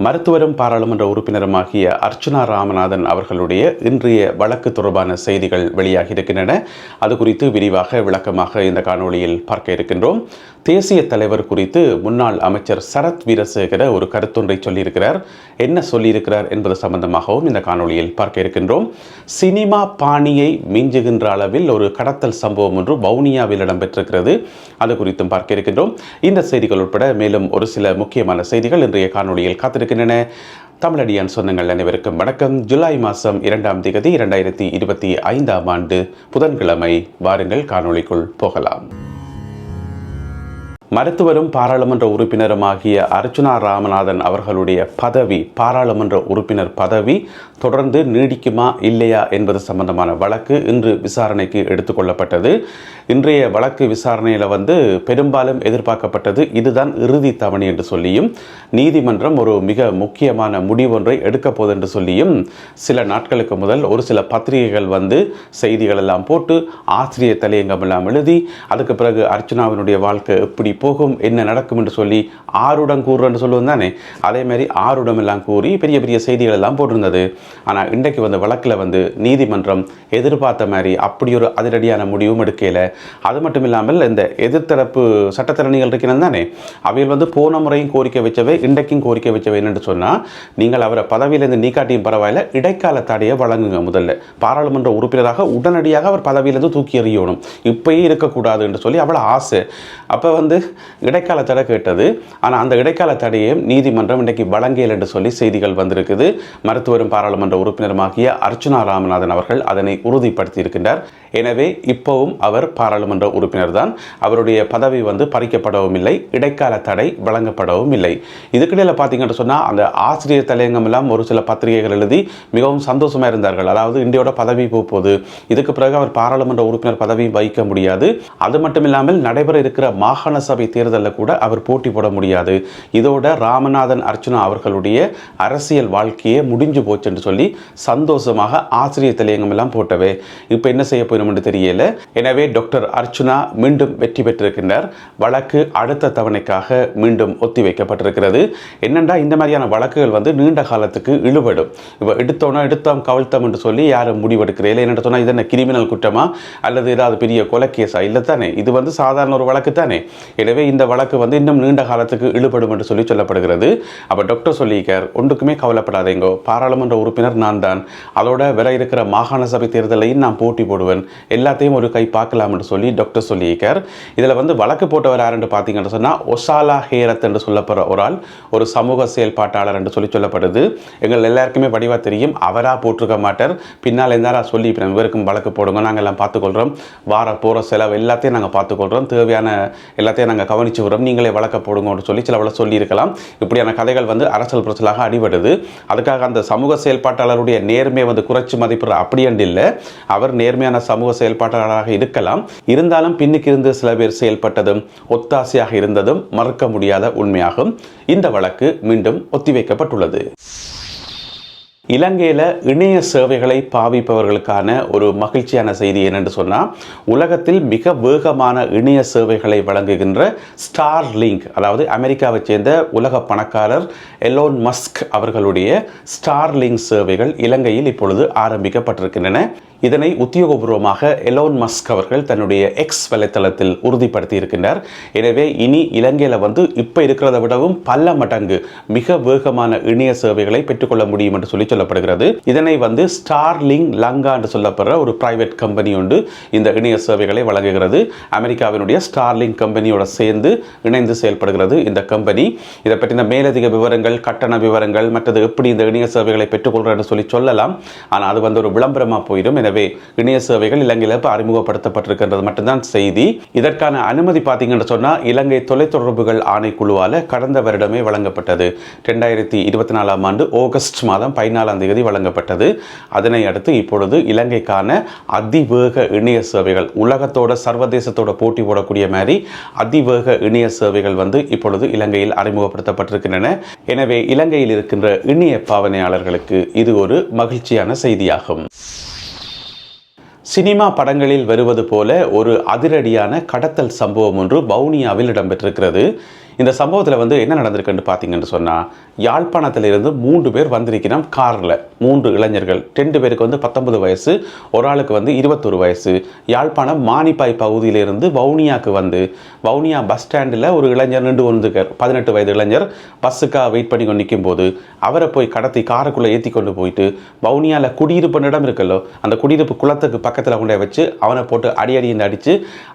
மருத்துவரும் பாராளுமன்ற உறுப்பினருமாகிய அர்ச்சுனா ராமநாதன் அவர்களுடைய இன்றைய வழக்கு தொடர்பான செய்திகள் வெளியாகி இருக்கின்றன. அது குறித்து விரிவாக விளக்கமாக இந்த காணொளியில் பார்க்க இருக்கின்றோம். தேசிய தலைவர் குறித்து முன்னாள் அமைச்சர் சரத் வீரசேகர ஒரு கருத்தொன்றை சொல்லியிருக்கிறார். என்ன சொல்லியிருக்கிறார் என்பது சம்பந்தமாகவும் இந்த காணொளியில் பார்க்க இருக்கின்றோம். சினிமா பாணியை மிஞ்சுகின்ற அளவில் ஒரு கடத்தல் சம்பவம் ஒன்று வவுனியாவில் இடம்பெற்றிருக்கிறது. அது குறித்தும் பார்க்க இருக்கின்றோம். இந்த செய்திகள் உட்பட மேலும் ஒரு சில முக்கியமான செய்திகள் இன்றைய காணொளியில் காத்திருக்கின்றன. தமிழடியான் சொந்தங்கள் அனைவருக்கும் வணக்கம். ஜூலை மாதம் 2ஆம் தேதி 2025ஆம் ஆண்டு புதன்கிழமை. வாருங்கள் காணொளிக்குள் போகலாம். மருத்துவரும் பாராளுமன்ற உறுப்பினருமாகிய அர்ச்சுனா ராமநாதன் அவர்களுடைய பதவி, பாராளுமன்ற உறுப்பினர் பதவி தொடர்ந்து நீடிக்குமா இல்லையா என்பது சம்பந்தமான வழக்கு இன்று விசாரணைக்கு எடுத்துக்கொள்ளப்பட்டது. இன்றைய வழக்கு விசாரணையில் பெரும்பாலும் எதிர்பார்க்கப்பட்டது இதுதான் இறுதி தவணை என்று சொல்லியும், நீதிமன்றம் ஒரு மிக முக்கியமான முடிவொன்றை எடுக்கப் போது என்று சொல்லியும் சில நாட்களுக்கு முதல் ஒரு சில பத்திரிகைகள் செய்திகள் எல்லாம் போட்டு ஆசிரியர் தலையங்கம் எல்லாம் எழுதி, அதுக்கு பிறகு அர்ச்சுனாவினுடைய வாழ்க்கை எப்படி போகும், என்ன நடக்கும் என்று சொல்லி ஆருடம் கூறுன்னு சொல்லுவோம் தானே, அதே மாதிரி ஆருடம் எல்லாம் கூறி பெரிய பெரிய செய்திகள் எல்லாம் போட்டிருந்தது. ஆனால் இன்றைக்கு வழக்கில் நீதிமன்றம் எதிர்பார்த்த மாதிரி அப்படி ஒரு அதிரடியான முடிவும் எடுக்கல. அது மட்டும் இல்லாமல் இந்த எதிர்த்தரப்பு சட்டத்தரணிகள் இருக்கிறது தானே, அவையில் போன முறையும் கோரிக்கை வச்சவை, இன்றைக்கும் கோரிக்கை வச்சவை என்னென்று சொன்னால், நீங்கள் அவரை பதவியிலிருந்து நீக்காட்டியும் பரவாயில்ல, இடைக்கால தடையை வழங்குங்க. முதல்ல பாராளுமன்ற உறுப்பினராக உடனடியாக அவர் பதவியிலிருந்து தூக்கி எறியணும், இப்பயே இருக்கக்கூடாது என்று சொல்லி அவ்வளோ ஆசை. அப்போ இடைக்கால தடை கேட்டது. ஆனால் அந்த இடைக்கால தடையை நீதிமன்றம் இன்றைக்கு வழங்கியல் என்று சொல்லி செய்திகள் வந்திருக்குது. மருத்துவரும் பாராளுமன்ற உறுப்பினருமாகிய அர்ச்சுனா ராமநாதன் அவர்கள் அதனை உறுதிப்படுத்தி இருக்கின்றார். எனவே இப்பவும் அவர் பாராளுமன்ற உறுப்பினர் தான். அவருடைய பதவி பறிக்கப்படவும் இல்லை, இடைக்கால தடை வழங்கப்படவும் இல்லை. இதுக்கிடையில் பார்த்தீங்கன்னு சொன்னால் அந்த ஆசிரியர் தலையங்கம் எல்லாம் ஒரு சில பத்திரிகைகள் எழுதி மிகவும் சந்தோஷமாக இருந்தார்கள். அதாவது இந்தியோட பதவி போகுது, இதுக்கு பிறகு அவர் பாராளுமன்ற உறுப்பினர் பதவி வகிக்க முடியாது, அது மட்டும் இல்லாமல் நடைபெற இருக்கிற மாகாண சபை தேர்தலில் கூட அவர் போட்டி போட முடியாது, இதோட ராமநாதன் அர்ச்சுனா அவர்களுடைய அரசியல் வாழ்க்கையே முடிஞ்சு போச்சு என்று சொல்லி சந்தோஷமாக ஆசிரியர் தலையங்கம் எல்லாம் போட்டவே. இப்போ என்ன செய்ய போயிடும் என்று தெரியல. எனவே டாக்டர் அர்ச்சுனா மீண்டும் வெற்றி பெற்றிருக்கின்றார். வழக்கு அடுத்த தவணைக்காக மீண்டும் ஒத்தி வைக்கப்பட்டிருக்கிறது. என்னென்றா இந்த மாதிரியான வழக்குகள் நீண்ட காலத்துக்கு இழுபடும். இப்போ எடுத்தோம் கவிழ்த்தோம் என்று சொல்லி யாரும் முடிவெடுக்கிறீர்கள். என்னென்னு சொன்னால் இது என்ன கிரிமினல் குற்றமா அல்லது ஏதாவது பெரிய கொலை கேஸா? இல்லை தானே, இது சாதாரண ஒரு வழக்கு தானே. எனவே இந்த வழக்கு இன்னும் நீண்ட காலத்துக்கு இழுபடும் என்று சொல்லி சொல்லப்படுகிறது. அப்போ டாக்டர் சொல்லியிருக்கார், ஒன்றுக்குமே கவலைப்படாதீங்கோ, பாராளுமன்ற உறுப்பினர் நான் தான், அதோட வர இருக்கிற மாகாண சபை தேர்தலையும் நான் போட்டி போடுவேன், எல்லாத்தையும் ஒரு கை பார்க்கலாம் என்று சொல்லி டாக்டர் சொல்லியிருக்கார். இதில் வழக்கு போட்டவர் யார் என்று பார்த்தீங்கன்னு சொன்னால் ஒசாலா ஹேரத் என்று சொல்லப்படுற ஒரு ஆள், ஒரு சமூக செயல்பாட்டாளர் என்று சொல்லப்படுது. எங்கள் எல்லாருக்குமே வடிவாக தெரியும், அவராக போட்டிருக்க மாட்டார், பின்னால் இருந்தாரா சொல்லி இவருக்கும் வழக்கு போடுங்க, நாங்கள் எல்லாம் பார்த்துக்கொள்கிறோம், வார போகிற செலவு எல்லாத்தையும் நாங்கள் பார்த்துக்கொள்கிறோம், தேவையான எல்லாத்தையும் நாங்கள் கவனித்து வரோம், நீங்களே வழக்க போடுங்கன்னு சொல்லி சில சொல்லியிருக்கலாம். இப்படியான கதைகள் அரசல் புரசலாக அடிபடுது. அதுக்காக அந்த சமூக செயல்பாட்டாளருடைய நேர்மையை குறைச்சி மதிப்பிட அப்படி என்று இல்லை, அவர் நேர்மையான சமூக செயல்பாட்டாளராக இருக்கலாம். இருந்தாலும் பின்னுக்கு இருந்து சில பேர் செயல்பட்டதும் ஒத்தாசையாக இருந்ததும் மறுக்க முடியாத உண்மையாகும். இந்த வழக்கு மீண்டும் ஒத்திவைக்கப்பட்டுள்ளது. இலங்கையில் இணைய சேவைகளை பாவிப்பவர்களுக்கான ஒரு மகிழ்ச்சியான செய்தி என்னென்று சொன்னால், உலகத்தில் மிக வேகமான இணைய சேவைகளை வழங்குகின்ற ஸ்டார்லிங்க், அதாவது அமெரிக்காவை சேர்ந்த உலக பணக்காரர் எலோன் மஸ்க் அவர்களுடைய ஸ்டார்லிங்க் சேவைகள் இலங்கையில் இப்பொழுது ஆரம்பிக்கப்பட்டிருக்கின்றன. இதனை உத்தியோகபூர்வமாக எலோன் மஸ்க் அவர்கள் தன்னுடைய எக்ஸ் வலைத்தளத்தில் உறுதிப்படுத்தி இருக்கின்றார். எனவே இனி இலங்கையில் இப்போ இருக்கிறத விடவும் பல மடங்கு மிக வேகமான இணைய சேவைகளை பெற்றுக்கொள்ள முடியும் என்று சொல்லப்படுகிறது. இதனை ஸ்டார்லிங்க் லங்கா என்று சொல்லப்படுற ஒரு பிரைவேட் கம்பெனி உண்டு இந்த இணைய சேவைகளை வழங்குகிறது. அமெரிக்காவினுடைய ஸ்டார்லிங்க் கம்பெனியோட சேர்ந்து இணைந்து செயல்படுகிறது இந்த கம்பெனி. இதை பற்றின மேலதிக விவரங்கள், கட்டண விவரங்கள், மற்றது எப்படி இந்த இணைய சேவைகளை பெற்றுக்கொள்றது சொல்லலாம். ஆனால் அது ஒரு விளம்பரமாக போயிடும். எனவே இணைய சேவைகள் இலங்கையில் அறிமுகப்படுத்தப்பட்டிருக்கின்றது மட்டும்தான் செய்தி. இதற்கான அனுமதி பார்த்தீங்கன்னு சொன்னால் இலங்கை தொலைத்தொடர்புகள் ஆணைக்குழுவால் கடந்த வருடமே வழங்கப்பட்டது. 2024ஆம் ஆண்டு ஆகஸ்ட் மாதம் 14ஆம் தேதி வழங்கப்பட்டது. அதனை அடுத்து இப்பொழுது இலங்கைக்கான அதிவேக இணைய சேவைகள், உலகத்தோட சர்வதேசத்தோட போட்டி போடக்கூடிய மாதிரி அதிவேக இணைய சேவைகள் இப்பொழுது இலங்கையில் அறிமுகப்படுத்தப்பட்டிருக்கின்றன. எனவே இலங்கையில் இருக்கின்ற இணைய பாவனையாளர்களுக்கு இது ஒரு மகிழ்ச்சியான செய்தியாகும். சினிமா படங்களில் வருவது போல ஒரு அதிரடியான கடத்தல் சம்பவம் ஒன்று வவுனியாவில் இடம்பெற்றிருக்கிறது. இந்த சம்பவத்தில் வந்து என்ன நடந்திருக்குன்னு பார்த்தீங்கன்னு சொன்னால், யாழ்ப்பாணத்திலிருந்து 3 பேர் வந்திருக்கிறோம் காரில். 3 இளைஞர்கள், 2 பேருக்கு வந்து 19 வயசு, ஒரு ஆளுக்கு வந்து 21 வயசு. யாழ்ப்பாணம் மானிப்பாய் பகுதியிலிருந்து வவுனியாவுக்கு வந்து வவுனியா பஸ் ஸ்டாண்டில் ஒரு இளைஞர் நின்று வந்துருக்கார். 18 வயது இளைஞர் பஸ்ஸுக்காக வெயிட் பண்ணி கொண்டு நிற்கும் போது அவரை போய் கடத்தி காருக்குள்ளே ஏற்றி கொண்டு போயிட்டு வவுனியாவில் குடியிருப்பு இடம் இருக்குல்லோ, அந்த குடியிருப்பு குளத்துக்கு பக்கத்தில் கொண்டே வச்சு அவனை போட்டு அடின்னு அடித்து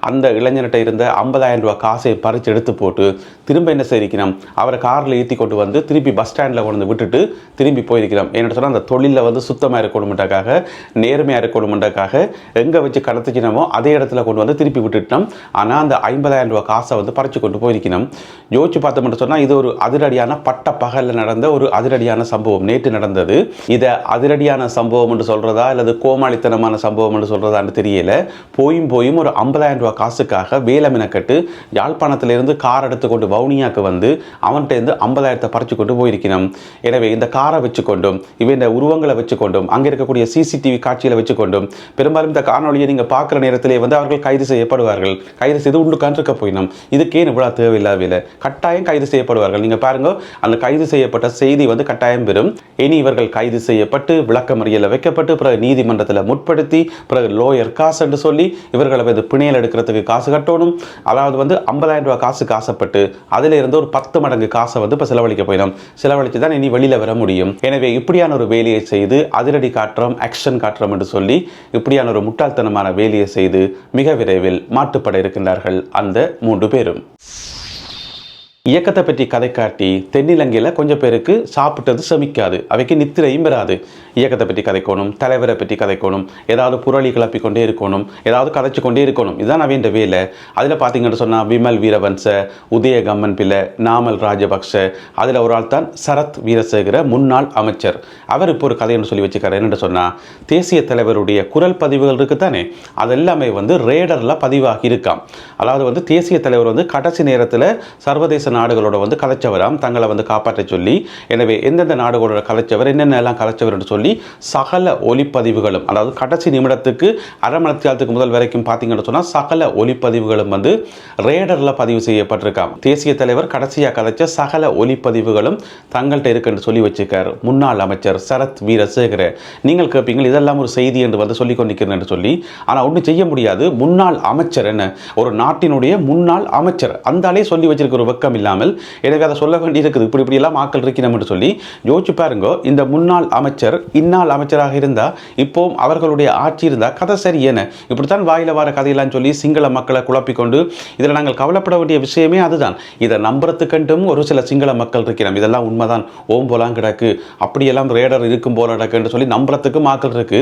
அந்த இளைஞர்கிட்ட இருந்த 50,000 ரூபா காசை பறித்து எடுத்து போட்டு திரும்ப என்ன செய்திருக்கிறோம், அவரை காரில் ஏற்றி கொண்டு வந்து திருப்பி பஸ் ஸ்டாண்டில் கொண்டு வந்து விட்டுட்டு திரும்பி போயிருக்கிறோம். என்ன சொன்னால் அந்த தொழிலில் வந்து சுத்தமாக இருக்கணுமென்றக்காக, நேர்மையாக இருக்கணுமென்றக்காக எங்கே வச்சு கடத்திச்சினமோ அதே இடத்துல கொண்டு வந்து திருப்பி விட்டுட்டோம். ஆனால் அந்த 50,000 ரூபா காசை வந்து பறித்து கொண்டு போயிருக்கணும். யோசிச்சு பார்த்தோம்னு சொன்னால் இது ஒரு அதிரடியான பட்ட பகலில் நடந்த ஒரு அதிரடியான சம்பவம். நேற்று நடந்தது. இதை அதிரடியான சம்பவம் என்று சொல்கிறதா அல்லது கோமாளித்தனமான சம்பவம் என்று சொல்கிறதான்னு தெரியல. போயும் ஒரு 50,000 ரூபா காசுக்காக வேலமெனக்கட்டு யாழ்ப்பாணத்திலிருந்து கார் எடுத்துக்கொண்டு வவுனியாவுக்கு வந்து அவன்கிட்ட இருந்து 50,000 பறிச்சு கொண்டு போயிருக்கணும். எனவே இந்த காரை வச்சுக்கொண்டும் இவன் உருவங்களை வச்சுக்கொண்டும் அங்கே இருக்கக்கூடிய சிசிடிவி காட்சியில் வச்சுக்கொண்டும் பெரும்பாலும் இந்த காணொலியை நீங்கள் பார்க்குற நேரத்திலே வந்து அவர்கள் கைது செய்யப்படுவார்கள். கைது செய்து உள்ளுக்கான் இருக்க போயிடும். இதுக்கே இவ்வளோ தேவையில்லாத கட்டாயம் கைது செய்யப்படுவார்கள். நீங்கள் பாருங்க, அந்த கைது செய்யப்பட்ட செய்தி வந்து கட்டாயம் பெறும். இனி இவர்கள் கைது செய்யப்பட்டு விளக்கமறியலில் வைக்கப்பட்டு பிறகு நீதிமன்றத்தில் முற்படுத்தி பிறகு லோயர் காசு என்று சொல்லி இவர்களை வந்து பிணையில் எடுக்கிறதுக்கு காசு கட்டணும். அதாவது வந்து 50,000 ரூபா காசுக்கு ஆசைப்பட்டு அதில் இருந்து ஒரு 10 மடங்கு காசை வந்து இப்போ செலவழிக்க போயிடும். செலவழித்து தான் இனி வெளியில் வர முடியும். எனவே இப்படியான ஒரு வேலையை செய்து அதிரடி காட்டுறோம், ஆக்ஷன் காட்டுறோம் என்று சொல்லி இப்படியான ஒரு முட்டாள்தனமான வேலையை செய்து மிக விரைவில் மாட்டுப்பட இருக்கின்றார்கள் அந்த 3 பேரும். இயக்கத்தை பற்றி கதை காட்டி தென்னிலங்கையில் கொஞ்சம் பேருக்கு சாப்பிட்டது செமிக்காது, அவைக்கு நித்திரையும் வராது. இயக்கத்தை பற்றி கதைக்கணும், தலைவரை பற்றி கதைக்கணும், ஏதாவது புரளி கிளப்பி கொண்டே இருக்கணும், ஏதாவது கதைச்சு கொண்டே இருக்கணும். இதுதான் அவன் வேலை. அதில் பார்த்தீங்கன்னு சொன்னால் விமல் வீரவன்ச, உதய கம்மன் பிள்ளை, நாமல் ராஜபக்ஷ, அதில் ஒரு ஆள் தான் சரத் வீரசேகர, முன்னாள் அமைச்சர். அவர் இப்போ ஒரு கதைன்னு சொல்லி வச்சுக்கார். என்னென்னு சொன்னால், தேசிய தலைவருடைய குரல் பதிவுகள் இருக்குத்தானே, அதெல்லாமே வந்து ரேடரில் பதிவாகி இருக்காம். அதாவது வந்து தேசிய தலைவர் வந்து கடைசி நேரத்தில் சர்வதேச நாடுகளோட வந்து கலைச்சவராம், தங்களை வந்து காப்பாற்ற சொல்லி. எனவே எந்தெந்த நாடுகளோட கலைச்சவர், என்னென்னலாம் கலைச்சவர் என்று சொல்லி சகல ஒலிப்பதிவுகளும், அதாவது கடைசி நிமிடத்துக்கு அரை மணி நேரத்துக்கு முதல் வரைக்கும் பார்த்தீங்கன்னு சொன்னால் சகல ஒலிப்பதிவுகளும் வந்து ரேடரில் பதிவு செய்யப்பட்டிருக்காம். தேசிய தலைவர் கடைசியாக கலைச்ச சகல ஒலிப்பதிவுகளும் தங்கள்கிட்ட இருக்குன்னு சொல்லி வச்சுக்கார் முன்னாள் அமைச்சர் சரத் வீரசேகர. நீங்கள் கேட்பீங்க இதெல்லாம் ஒரு செய்தி என்று வந்து சொல்லி கொண்டிருக்கிறேன் என்று சொல்லி. ஆனால் ஒன்றும் செய்ய முடியாது. முன்னாள் அமைச்சர் என்ன, ஒரு நாட்டினுடைய முன்னாள் அமைச்சர், அந்தாலே சொல்லி வச்சிருக்கிற ஒரு வெக்கம் இல்லாமல். எனவே அதை சொல்ல வேண்டியிருக்குது. இப்படி எல்லாம் ஆக்கள் இருக்கணும் என்று சொல்லி யோசிச்சு பாருங்க. இந்த முன்னாள் அமைச்சர் இந்நாள் அமைச்சராக இருந்தால் இப்போ அவர்களுடைய ஆட்சி இருந்தால் கதை சரி என்ன, இப்படித்தான் வாயில வார கதையெல்லாம் சொல்லி சிங்கள மக்களை குழப்பிக்கொண்டு இதில் நாங்கள் கவலைப்பட வேண்டிய விஷயமே அதுதான். இதை நம்புறதுக்கண்டும் ஒரு சில சிங்கள மக்கள் இருக்கிறோம், இதெல்லாம் உண்மைதான், ஓம் போலாம் கிடக்கு, அப்படியெல்லாம் ரேடர் இருக்கும் போல கிடக்குன்னு சொல்லி நம்புறதுக்கு மக்கள் இருக்கு.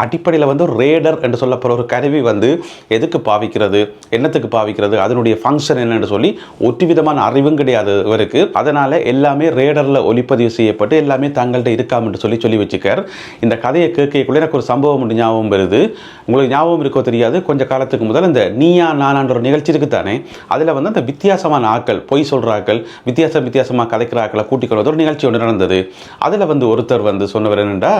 அடிப்படையில் வந்து ரேடர் என்று சொல்லப்படுற ஒரு கருவி வந்து எதுக்கு பாவிக்கிறது, என்னத்துக்கு பாவிக்கிறது, அதனுடைய ஃபங்க்ஷன் என்னன்னு சொல்லி ஒரு விதமான அறிவும் கிடையாது இவருக்கு. அதனால எல்லாமே ரேடரில் ஒளிப்பதிவு செய்யப்பட்டு எல்லாமே தங்கள்கிட்ட இருக்காம் என்று சொல்லி வச்சுக்கார். இந்த கதையை கேட்கக்குள்ள எனக்கு ஒரு சம்பவம் ஒன்று ஞாபகம் வருது. உங்களுக்கு ஞாபகம் இருக்கோ தெரியாது, கொஞ்சம் காலத்துக்கு முதல் இந்த நீயா நானான்ற ஒரு நிகழ்ச்சி இருக்குத்தானே, அதில் வந்து அந்த வித்தியாசமான ஆக்கள், பொய் சொல்கிற ஆக்கள், வித்தியாசமாக கதைக்கிற ஆக்களை கூட்டிக் கொள்வது ஒரு நிகழ்ச்சி ஒன்று நடந்தது. அதில் வந்து ஒருத்தர் வந்து சொன்னவர் என்னென்னா,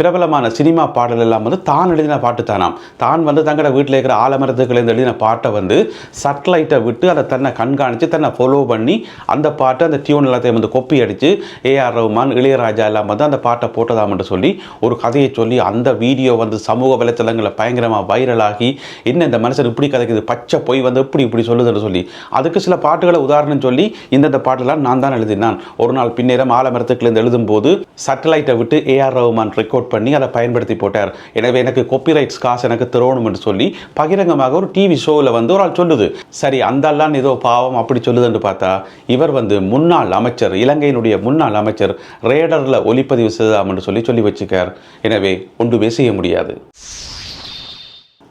பிரபலமான சினிமா பாடல் எல்லாம் வந்து தான் எழுதின பாட்டு தானாம். தான் வந்து தங்களோட வீட்டில் இருக்கிற ஆலமரத்துக்கள் எழுதின பாட்டை வந்து சட்டலைட்டை விட்டு அதை தன்னை கண்காணித்து தன்னை ஃபாலோ பண்ணி அந்த பாட்டை அந்த டியூன் எல்லாத்தையும் வந்து கொப்பி அடித்து ஏஆர் ரஹ்மான், இளையராஜா எல்லாம் வந்து அந்த பாட்டை போட்டதாம் என்று சொல்லி ஒரு கதையை சொல்லி அந்த வீடியோ வந்து சமூக வலைத்தளங்களில் பயங்கரமாக வைரலாகி, என்ன இந்த மனுஷன் இப்படி கதைக்குது, பச்சை போய் வந்து இப்படி சொல்லுதுன்னு சொல்லி அதுக்கு சில பாட்டுகளை உதாரணம் சொல்லி இந்த பாட்டெல்லாம் நான் தான் எழுதினான். ஒரு நாள் பின்னேரம் ஆலமரத்துக்குலேருந்து எழுதும்போது சட்டலைட்டை விட்டு ஏஆர் ரஹ்மான் ரெக்கார்ட் பண்ணி அதை பயன்படுத்தி போட்டார். எனவே எனக்கு காப்பிரைட்ஸ் காசு எனக்கு தரணும் என்று சொல்லி பகிரங்கமாக ஒரு டிவி ஷோவில் வந்து ஒரு ஆள் சொல்லுது. சரி, அந்த எல்லாம் ஏதோ பாவம் அப்படி சொல்லுதுன்னு பார்த்தா இவர் வந்து முன்னாள் அமைச்சர், இலங்கையினுடைய முன்னாள் அமைச்சர், ரேடரில் ஒளிப்பதிவு செய்தாம் என்று சொல்லி வச்சுக்கார். எனவே ஒன்றுமே செய்ய முடியாது.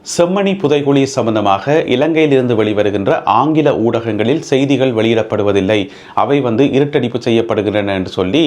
செம்மணி புதைகுழி சம்பந்தமாக இலங்கையிலிருந்து வெளிவருகின்ற ஆங்கில ஊடகங்களில் செய்திகள் வெளியிடப்படுவதில்லை, அவை வந்து இருட்டடிப்பு செய்யப்படுகின்றன என்று சொல்லி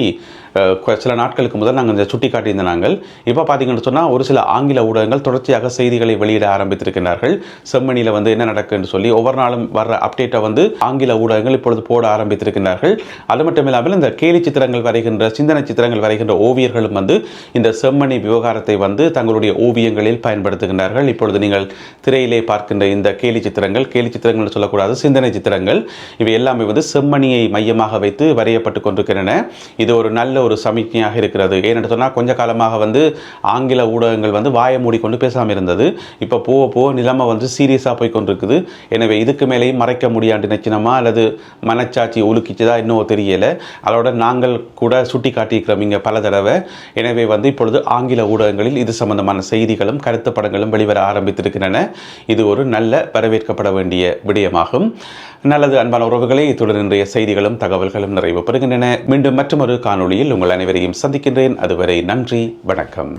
சில நாட்களுக்கு முதல் நாங்கள் இந்த சுட்டி காட்டியிருந்த நாங்கள் இப்போ பார்த்தீங்கன்னு சொன்னால் ஒரு சில ஆங்கில ஊடகங்கள் தொடர்ச்சியாக செய்திகளை வெளியிட ஆரம்பித்திருக்கிறார்கள். செம்மணியில் வந்து என்ன நடக்குன்னு சொல்லி ஒவ்வொரு நாளும் வர்ற அப்டேட்டை வந்து ஆங்கில ஊடகங்கள் இப்பொழுது போட ஆரம்பித்திருக்கிறார்கள். அது மட்டும் இல்லாமல் இந்த கேலி சித்திரங்கள் வரைகின்ற சிந்தனை சித்திரங்கள் வரைகின்ற ஓவியர்களும் வந்து இந்த செம்மணி விவகாரத்தை வந்து தங்களுடைய ஓவியங்களில் பயன்படுத்துகின்றார்கள். இப்பொழுது நீங்கள் திரையிலே பார்க்கின்ற இந்த கேலி சித்திரங்கள் சொல்லக்கூடாது, சிந்தனை சித்திரங்கள், இவை எல்லாமே வந்து செம்மணியை மையமாக வைத்து வரையப்பட்டு கொண்டிருக்கின்றன. இது ஒரு நல்ல ஒரு சமிக்ஞையாக இருக்கிறது. ஏனென்று சொன்னால் கொஞ்ச காலமாக வந்து ஆங்கில ஊடகங்கள் வந்து வாயை மூடிக்கொண்டு பேசாமல் இருந்தது. இப்போ போக போக நிலைமை வந்து சீரியஸாக போய் கொண்டிருக்குது. எனவே இதுக்கு மேலேயும் மறைக்க முடியாண்டு நினைச்சினமா அல்லது மனச்சாட்சி ஒழுக்கிச்சதா இன்னும் தெரியல. அதோட நாங்கள் கூட சுட்டி காட்டியிருக்கிறோம் இங்கே பல தடவை. எனவே வந்து இப்பொழுது ஆங்கில ஊடகங்களில் இது சம்பந்தமான செய்திகளும் கருத்து படங்களும் வெளிவர ஆரம்பித்திருக்கின்றன. இது ஒரு நல்ல வரவேற்கப்பட வேண்டிய விடயமாகும். நல்லது அன்பான உறவுகளே, இத்துடன் இன்றைய செய்திகளும் தகவல்களும் நிறைவு பெறுகின்றன. மீண்டும் மற்றொரு காணொளியில் உங்கள் அனைவரையும் சந்திக்கின்றேன். அதுவரை நன்றி, வணக்கம்.